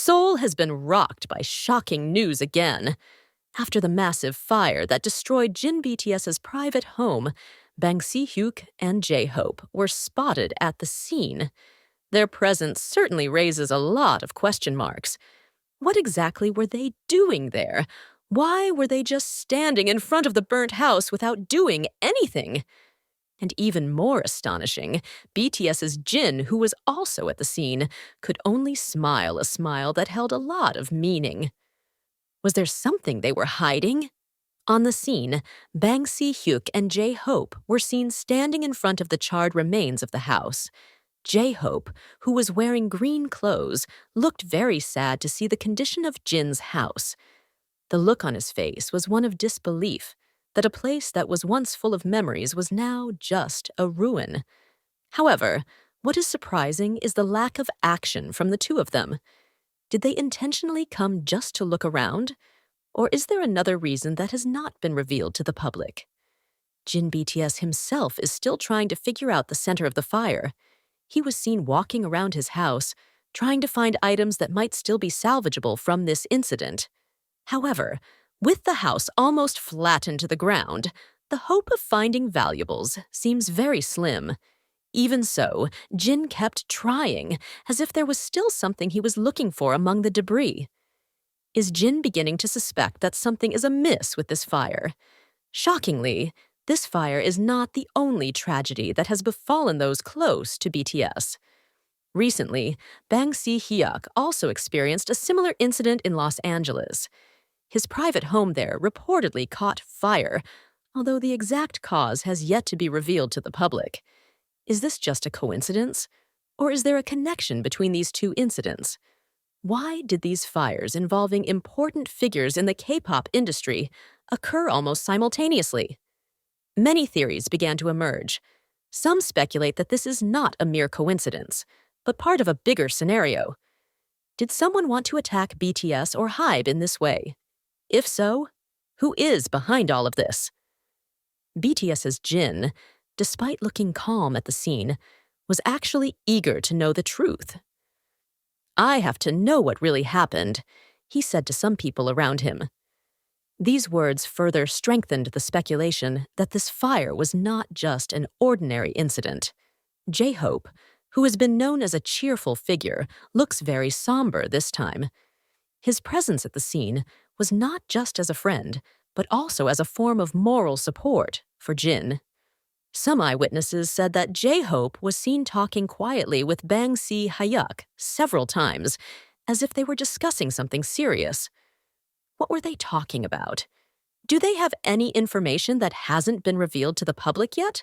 Seoul has been rocked by shocking news again. After the massive fire that destroyed Jin BTS's private home, Si Hyuk and J-Hope were spotted at the scene. Their presence certainly raises a lot of question marks. What exactly were they doing there? Why were they just standing in front of the burnt house without doing anything? And even more astonishing, BTS's Jin, who was also at the scene, could only smile a smile that held a lot of meaning. Was there something they were hiding? On the scene, Si Hyuk and J-Hope were seen standing in front of the charred remains of the house. J-Hope, who was wearing green clothes, looked very sad to see the condition of Jin's house. The look on his face was one of disbelief, that a place that was once full of memories was now just a ruin. However, what is surprising is the lack of action from the two of them. Did they intentionally come just to look around? Or is there another reason that has not been revealed to the public? Jin BTS himself is still trying to figure out the center of the fire. He was seen walking around his house, trying to find items that might still be salvageable from this incident. However, with the house almost flattened to the ground, the hope of finding valuables seems very slim. Even so, Jin kept trying, as if there was still something he was looking for among the debris. Is Jin beginning to suspect that something is amiss with this fire? Shockingly, this fire is not the only tragedy that has befallen those close to BTS. Recently, Si Hyuk also experienced a similar incident in Los Angeles. His private home there reportedly caught fire, although the exact cause has yet to be revealed to the public. Is this just a coincidence? Or is there a connection between these two incidents? Why did these fires involving important figures in the K-pop industry occur almost simultaneously? Many theories began to emerge. Some speculate that this is not a mere coincidence, but part of a bigger scenario. Did someone want to attack BTS or HYBE in this way? If so, who is behind all of this? BTS's Jin, despite looking calm at the scene, was actually eager to know the truth. "I have to know what really happened," he said to some people around him. These words further strengthened the speculation that this fire was not just an ordinary incident. J-Hope, who has been known as a cheerful figure, looks very somber this time. His presence at the scene was not just as a friend, but also as a form of moral support for Jin. Some eyewitnesses said that J-Hope was seen talking quietly with Si Hyuk several times, as if they were discussing something serious. What were they talking about? Do they have any information that hasn't been revealed to the public yet?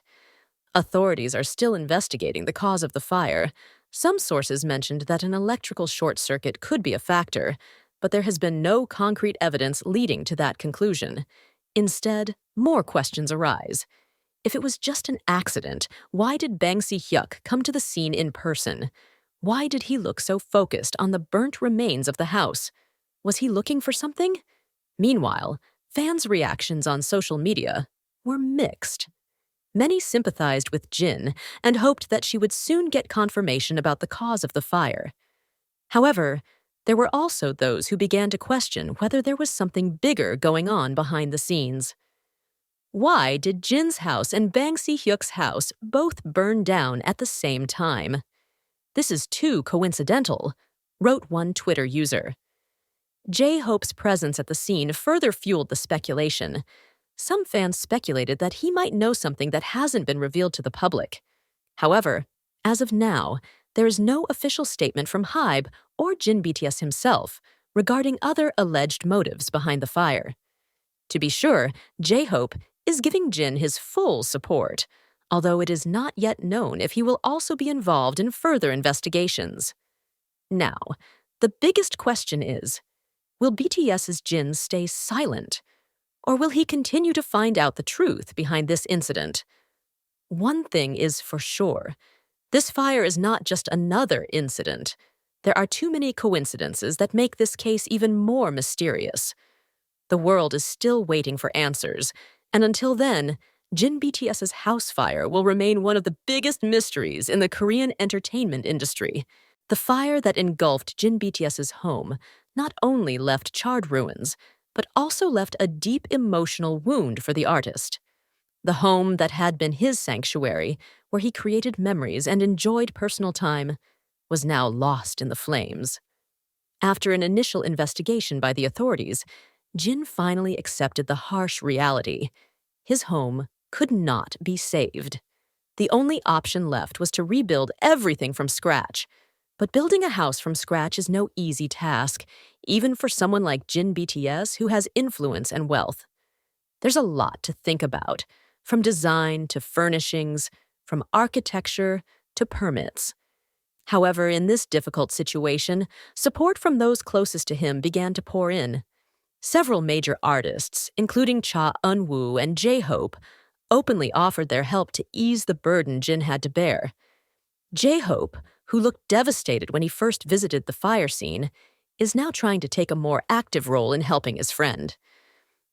Authorities are still investigating the cause of the fire. Some sources mentioned that an electrical short circuit could be a factor, but there has been no concrete evidence leading to that conclusion. Instead, more questions arise. If it was just an accident, why did Si Hyuk come to the scene in person? Why did he look so focused on the burnt remains of the house? Was he looking for something? Meanwhile, fans' reactions on social media were mixed. Many sympathized with Jin and hoped that she would soon get confirmation about the cause of the fire. However, there were also those who began to question whether there was something bigger going on behind the scenes. Why did Jin's house and Si Hyuk's house both burn down at the same time? "This is too coincidental," wrote one Twitter user. J-Hope's presence at the scene further fueled the speculation. Some fans speculated that he might know something that hasn't been revealed to the public. However, as of now, there is no official statement from HYBE or Jin BTS himself regarding other alleged motives behind the fire. To be sure, J-Hope is giving Jin his full support, although it is not yet known if he will also be involved in further investigations. Now, the biggest question is, will BTS's Jin stay silent? Or will he continue to find out the truth behind this incident? One thing is for sure. This fire is not just another incident. There are too many coincidences that make this case even more mysterious. The world is still waiting for answers, and until then, Jin BTS's house fire will remain one of the biggest mysteries in the Korean entertainment industry. The fire that engulfed Jin BTS's home not only left charred ruins, but also left a deep emotional wound for the artist. The home that had been his sanctuary, where he created memories and enjoyed personal time, was now lost in the flames. After an initial investigation by the authorities, Jin finally accepted the harsh reality. His home could not be saved. The only option left was to rebuild everything from scratch. But building a house from scratch is no easy task, even for someone like Jin BTS who has influence and wealth. There's a lot to think about, from design to furnishings, from architecture to permits. However, in this difficult situation, support from those closest to him began to pour in. Several major artists, including Cha Eun-woo and J-Hope, openly offered their help to ease the burden Jin had to bear. J-Hope, who looked devastated when he first visited the fire scene, is now trying to take a more active role in helping his friend.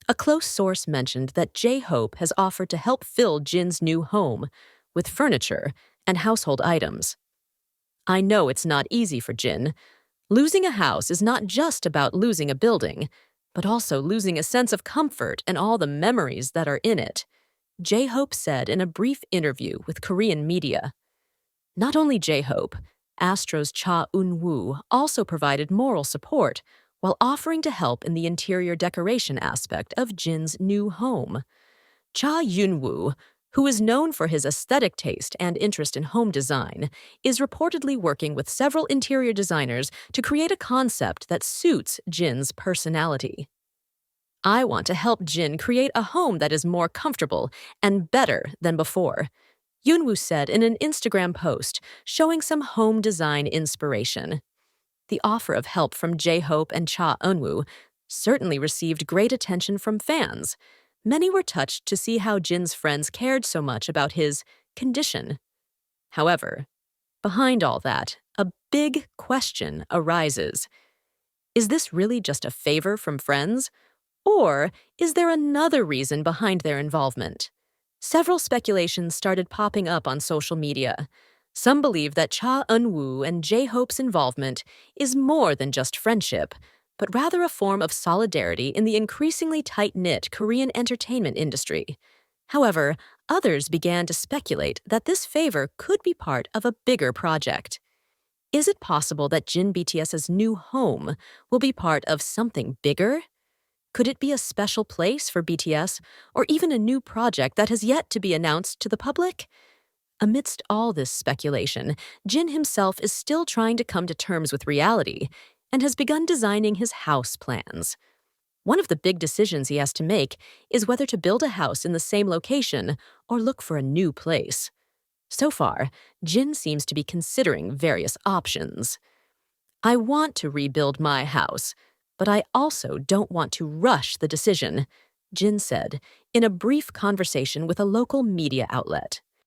A close source mentioned that J-Hope has offered to help fill Jin's new home with furniture and household items. I know it's not easy for Jin. Losing a house is not just about losing a building, but also losing a sense of comfort and all the memories that are in it, J-Hope said in a brief interview with Korean media. Not only J-Hope, Astro's Cha Eun-woo also provided moral support while offering to help in the interior decoration aspect of Jin's new home. Cha Eun-woo, who is known for his aesthetic taste and interest in home design, is reportedly working with several interior designers to create a concept that suits Jin's personality. I want to help Jin create a home that is more comfortable and better than before, Eun-woo said in an Instagram post showing some home design inspiration. The offer of help from J-Hope and Cha Eun-woo certainly received great attention from fans. Many were touched to see how Jin's friends cared so much about his condition. However, behind all that, a big question arises. Is this really just a favor from friends? Or is there another reason behind their involvement? Several speculations started popping up on social media. Some believe that Cha Eun-woo and J-Hope's involvement is more than just friendship, but rather a form of solidarity in the increasingly tight-knit Korean entertainment industry. However, others began to speculate that this favor could be part of a bigger project. Is it possible that Jin BTS's new home will be part of something bigger? Could it be a special place for BTS, or even a new project that has yet to be announced to the public? Amidst all this speculation, Jin himself is still trying to come to terms with reality and has begun designing his house plans. One of the big decisions he has to make is whether to build a house in the same location or look for a new place. So far, Jin seems to be considering various options. I want to rebuild my house, but I also don't want to rush the decision, Jin said in a brief conversation with a local media outlet.